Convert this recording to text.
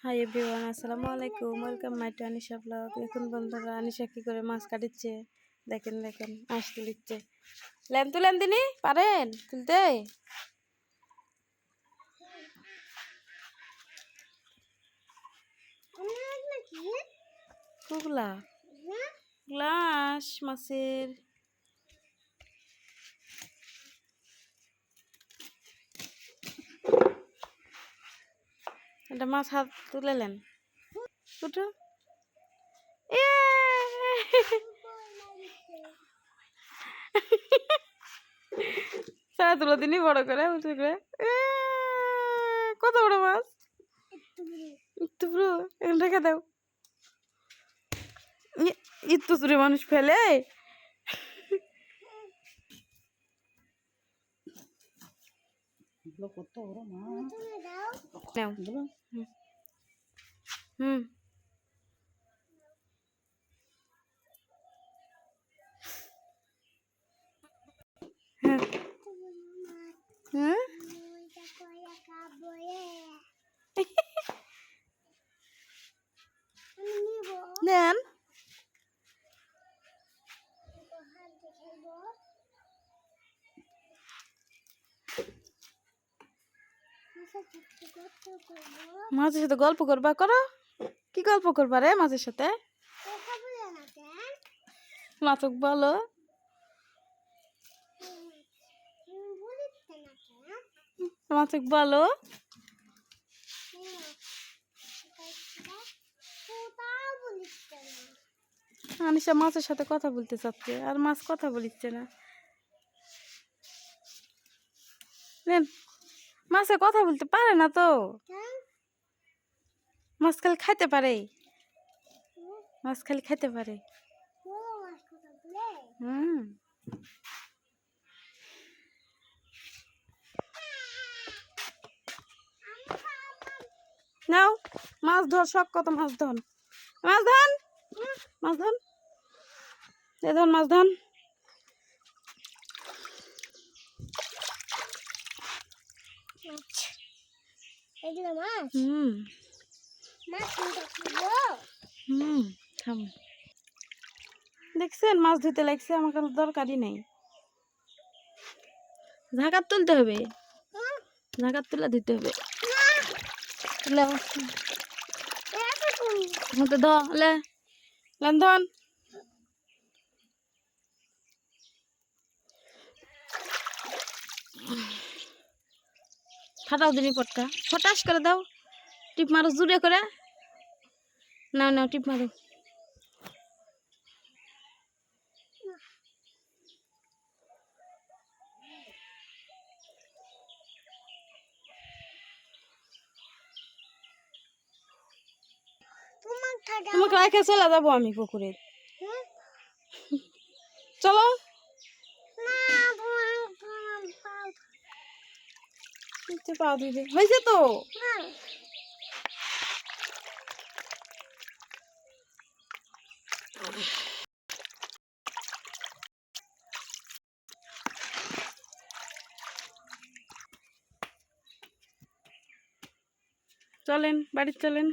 High everyone, আসসালামু আলাইকুম। Welcome my to Anisha blog. দেখুন বন্ধুরা, আনিশা কি করে মাছ কাটিচ্ছে দেখেন দেখেন। মাছ তুলিচ্ছে। ল্যাম তুলেন দিনি পারেন তুলতে? কুগলা গ্লাস মাছের। একটা মাছ হাত তুলেলেন উঠো। সারা তুলো দিনই বড় করে উঠে করে। কত বড় মাছ! একটু পুরো এখন রেখে দাও। একটু চুরি মানুষ ফেলে। হুম হ্যাঁ নেন। মাছের সাথে গল্প করবা করো। কি গল্প করবা রে মাছের সাথে? মাছক বলো। মাছক বলো। আনিশা মাছের সাথে কথা বলতে চাচ্ছে আর মাছ কথা বলিচ্ছে না। মাছে কথা বলতে পারে না তো। মাছ খালি খাইতে পারে। মাছ খালি খাইতে পারে। হুম নাও মাছ ধর, শখ কত মাছ ধন। মাছ ধন, মাছ ধন, এ ধন মাছ ধন। দেখছেন মাছ ধুতে লাগছে, আমার কাছে দরকারই নেই। ঝাঁকার তুলতে হবে, ঝাঁকার তুলে দিতে হবে। ধন ফাটাও দিনি পটকা, ফটাস করে দাও। টিপ মারো জুড়ে করে। নাও নাও টিপ মারো। তোমাকে রেখে চলে যাবো আমি পুকুরে। চলো পা দিবে হয়েছে তো। চলেন বাড়ি চলেন।